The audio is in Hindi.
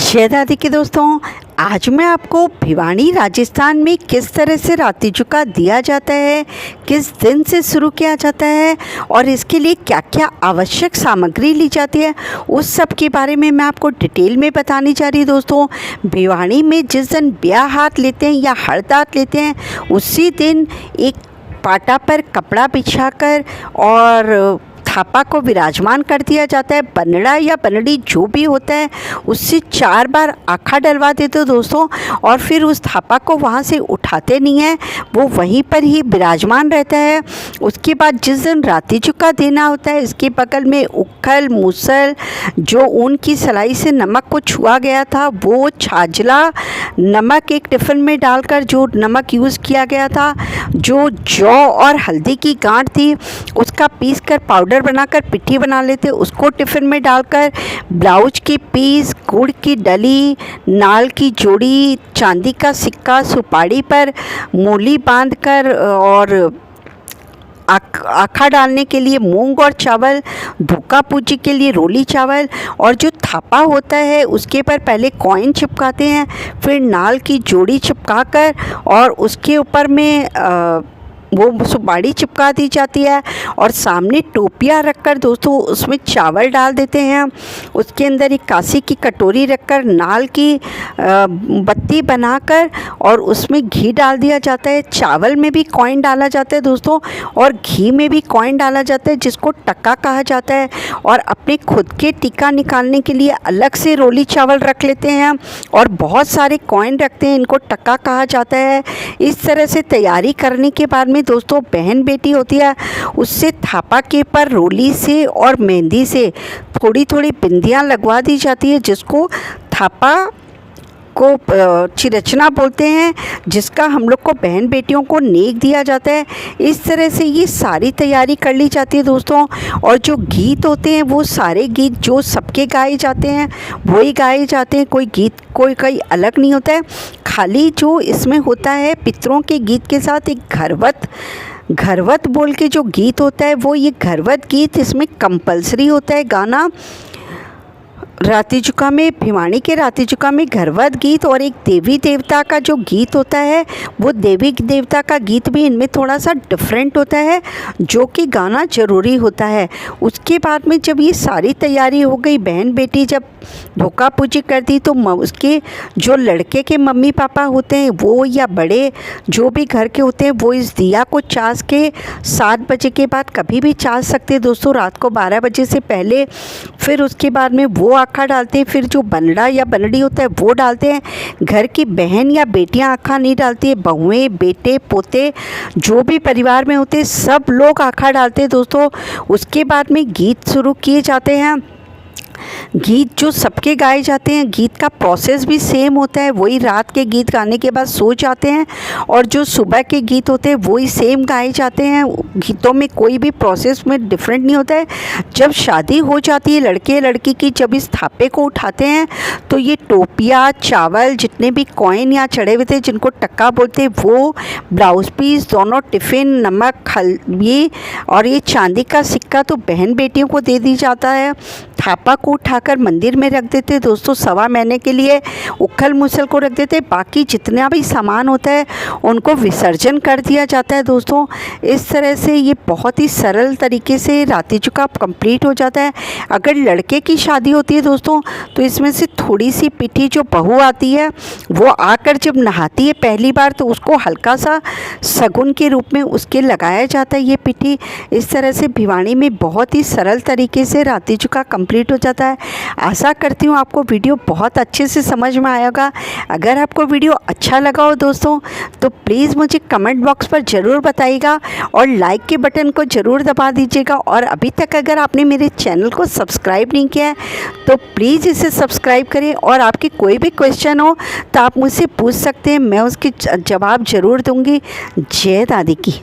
जय दादी के दोस्तों, आज मैं आपको भिवानी राजस्थान में किस तरह से राती चुका दिया जाता है, किस दिन से शुरू किया जाता है और इसके लिए क्या क्या आवश्यक सामग्री ली जाती है, उस सब के बारे में मैं आपको डिटेल में बताने जा रही हूँ। दोस्तों, भिवानी में जिस दिन ब्याह हाथ लेते हैं या हड़ताल लेते हैं, उसी दिन एक पाटा पर कपड़ा बिछाकर और थापा को विराजमान कर दिया जाता है। बनड़ा या बनड़ी जो भी होता है उससे 4 बार आखा डलवा देते हो दोस्तों, और फिर उस थापा को वहाँ से उठाते नहीं है, वो वहीं पर ही विराजमान रहता है। उसके बाद जिस दिन राती चुका देना होता है, इसके बगल में उखल मूसल, जो ऊन की सलाई से नमक को छुआ गया था, वो छाजला नमक एक टिफ़िन में डालकर, जो नमक यूज़ किया गया था, जो जौ और हल्दी की गांठ थी उसका पीस कर पाउडर बनाकर पिट्ठी बना लेते, उसको टिफ़िन में डालकर ब्लाउज की पीस, गुड़ की डली, नाल की जोड़ी, चांदी का सिक्का, सुपारी पर मूली बांधकर और आखा डालने के लिए मूंग और चावल, धोखा पूजी के लिए रोली चावल, और जो थापा होता है उसके पर पहले कॉइन चिपकाते हैं, फिर नाल की जोड़ी चिपकाकर और उसके ऊपर में वो सुपारी चिपका दी जाती है और सामने टोपियाँ रखकर दोस्तों उसमें चावल डाल देते हैं। उसके अंदर एक कांसी की कटोरी रखकर नाल की बत्ती बनाकर और उसमें घी डाल दिया जाता है। चावल में भी कॉइन डाला जाता है दोस्तों, और घी में भी कॉइन डाला जाता है, जिसको टक्का कहा जाता है। और अपने खुद के टिक्का निकालने के लिए अलग से रोली चावल रख लेते हैं और बहुत सारे कॉइन रखते हैं, इनको टक्का कहा जाता है। इस तरह से तैयारी करने के बाद में दोस्तों बहन बेटी होती है, उससे थापा के पर रोली से और मेहंदी से थोड़ी थोड़ी बिंदियाँ लगवा दी जाती है, जिसको थापा को चिरचना बोलते हैं, जिसका हम लोग को बहन बेटियों को नेक दिया जाता है। इस तरह से ये सारी तैयारी कर ली जाती है दोस्तों। और जो गीत होते हैं वो सारे गीत जो सबके गाए जाते हैं वही गाए जाते हैं, कोई गीत कोई अलग नहीं होता है। खाली जो इसमें होता है पितरों के गीत के साथ एक घरवत बोल के जो गीत होता है, वो ये घरवत गीत इसमें कंपलसरी होता है गाना। राती चुका में, भिवानी के राती चुका में घरवत गीत और एक देवी देवता का जो गीत होता है, वो देवी देवता का गीत भी इनमें थोड़ा सा डिफरेंट होता है, जो कि गाना ज़रूरी होता है। उसके बाद में जब ये सारी तैयारी हो गई, बहन बेटी जब धोखा पूजी कर दी, तो उसके जो लड़के के मम्मी पापा होते हैं वो या बड़े जो भी घर के होते हैं, वो इस दिया को चास के 7 बजे के बाद कभी भी चास सकते हैं दोस्तों, रात को 12 बजे से पहले। फिर उसके बाद में वो आखा डालते हैं, फिर जो बनड़ा या बनड़ी होता है वो डालते हैं। घर की बहन या बेटियां आखा नहीं डालती है, बहुएं, बेटे, पोते जो भी परिवार में होते हैं सब लोग आखा डालते हैं दोस्तों। उसके बाद में गीत शुरू किए जाते हैं। गीत जो सबके गाए जाते हैं, गीत का प्रोसेस भी सेम होता है, वही रात के गीत गाने के बाद सो जाते हैं, और जो सुबह के गीत होते हैं वही सेम गाए जाते हैं। गीतों में कोई भी प्रोसेस में डिफरेंट नहीं होता है। जब शादी हो जाती है लड़के लड़की की, जब इस थापे को उठाते हैं तो ये टोपिया, चावल, जितने भी कॉइन यहाँ चढ़े हुए थे जिनको टक्का बोलते हैं, वो ब्लाउज पीस, दोनों टिफ़िन, नमक, हल्दी और ये चांदी का सिक्का तो बहन बेटियों को दे दी जाता है। थापा को उठाकर मंदिर में रख देते दोस्तों, 1.25 महीने के लिए उखल मूसल को रख देते। बाकी जितना भी सामान होता है उनको विसर्जन कर दिया जाता है दोस्तों। इस तरह से ये बहुत ही सरल तरीके से राती चुका कंप्लीट हो जाता है। अगर लड़के की शादी होती है दोस्तों, तो इसमें से थोड़ी सी पिट्ठी जो बहू आती है वो आकर जब नहाती है पहली बार, तो उसको हल्का सा शगुन के रूप में उसके लगाया जाता है ये पिट्ठी। इस तरह से भिवानी में बहुत ही सरल तरीके से राती चुका कंप्लीट हो जाता है। आशा करती हूँ आपको वीडियो बहुत अच्छे से समझ में आया होगा। अगर आपको वीडियो अच्छा लगा हो दोस्तों, तो प्लीज़ मुझे कमेंट बॉक्स पर ज़रूर बताइएगा और लाइक के बटन को ज़रूर दबा दीजिएगा। और अभी तक अगर आपने मेरे चैनल को सब्सक्राइब नहीं किया है तो प्लीज़ इसे सब्सक्राइब करें। और आपकी कोई भी क्वेश्चन हो तो आप मुझसे पूछ सकते हैं, मैं उसके जवाब ज़रूर दूँगी। जय दादी की।